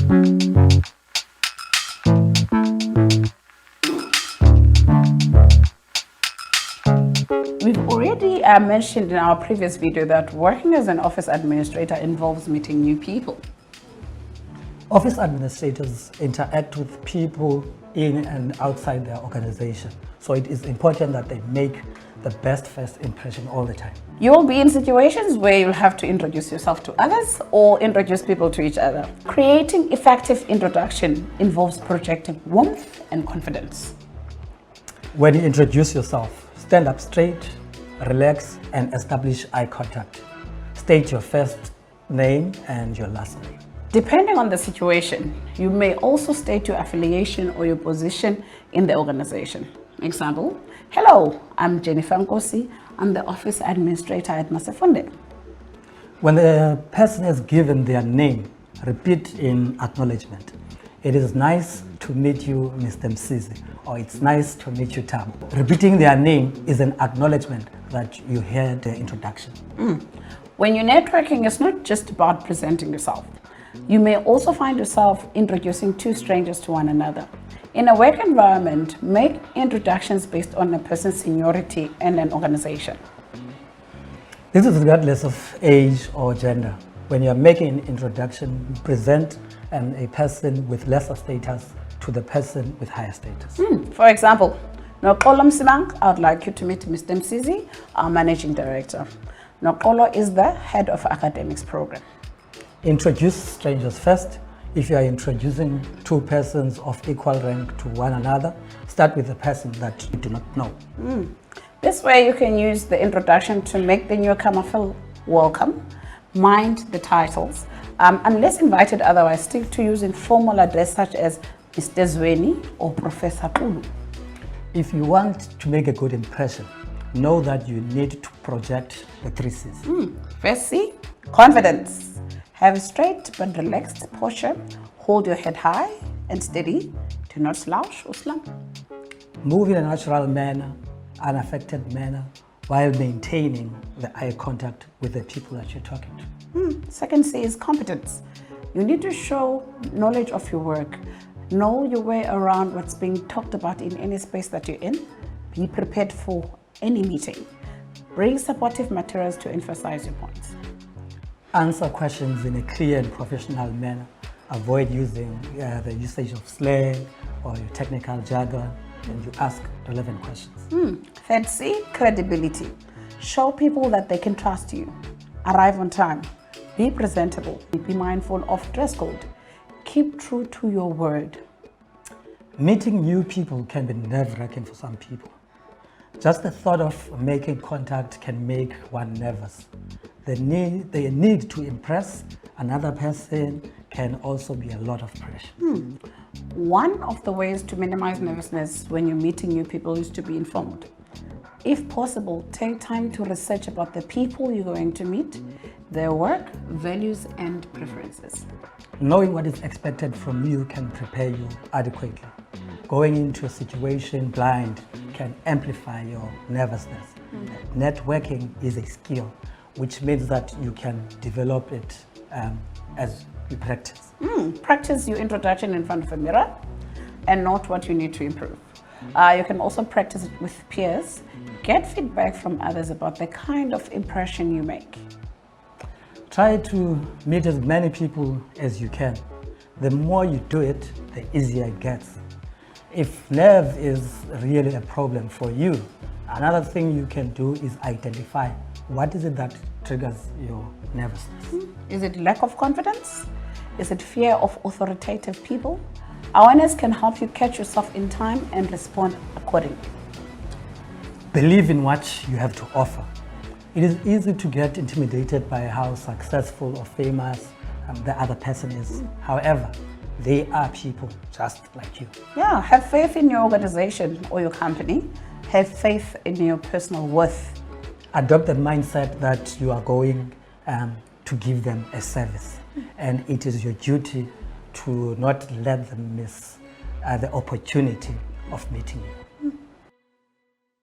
We've already mentioned in our previous video that working as an office administrator involves meeting new people. Office administrators interact with people in and outside their organization, so it is important that they make the best first impression all the time. You will be in situations where you'll have to introduce yourself to others or introduce people to each other. Creating effective introduction involves projecting warmth and confidence. When you introduce yourself, stand up straight, relax, and establish eye contact. State your first name and your last name. Depending on the situation, you may also state your affiliation or your position in the organization. Example, hello, I'm Jennifer Nkosi. I'm the office administrator at Masefunde. When the person is given their name, repeat in acknowledgement. It is nice to meet you, Mr. Msizi, or it's nice to meet you, Tam. Repeating their name is an acknowledgement that you heard the introduction. When you're networking, it's not just about presenting yourself. You may also find yourself introducing two strangers to one another. In a work environment, make introductions based on a person's seniority and an organization. This is regardless of age or gender. When you're making an introduction, present a person with lesser status to the person with higher status. For example, Nokolo Msimang, I would like you to meet Mr. Msizi, our managing director. Nokolo is the head of academics program. Introduce strangers first. If you are introducing two persons of equal rank to one another, start with the person that you do not know. This way you can use the introduction to make the newcomer feel welcome. Mind the titles. Unless invited otherwise, stick to using formal address such as Mr. Zweni or Professor Pulu. If you want to make a good impression, know that you need to project the 3 C's. First C, confidence. Have a straight but relaxed posture. Hold your head high and steady. Do not slouch or slump. Move in a natural manner, unaffected manner, while maintaining the eye contact with the people that you're talking to. Second C is competence. You need to show knowledge of your work. Know your way around what's being talked about in any space that you're in. Be prepared for any meeting. Bring supportive materials to emphasize your points. Answer questions in a clear and professional manner. Avoid using the usage of slang or your technical jargon, and you ask relevant questions. Third C, credibility. Show people that they can trust you. Arrive on time. Be presentable. Be mindful of dress code. Keep true to your word. Meeting new people can be nerve-wracking for some people. Just the thought of making contact can make one nervous. The need to impress another person can also be a lot of pressure. One of the ways to minimize nervousness when you're meeting new people is to be informed. If possible, take time to research about the people you're going to meet, their work, values, and preferences. Knowing what is expected from you can prepare you adequately. Going into a situation blind can amplify your nervousness. Networking is a skill, which means that you can develop it as you practice. Practice your introduction in front of a mirror and note what you need to improve. You can also practice it with peers. Get feedback from others about the kind of impression you make. Try to meet as many people as you can. The more you do it, the easier it gets. If nerve is really a problem for you, another thing you can do is identify what is it that triggers your nervousness. Is it lack of confidence? Is it fear of authoritative people? Awareness can help you catch yourself in time and respond accordingly. Believe in what you have to offer. It is easy to get intimidated by how successful or famous the other person is. However, they are people just like you. Yeah, have faith in your organization or your company. Have faith in your personal worth. Adopt the mindset that you are going to give them a service, and it is your duty to not let them miss the opportunity of meeting you.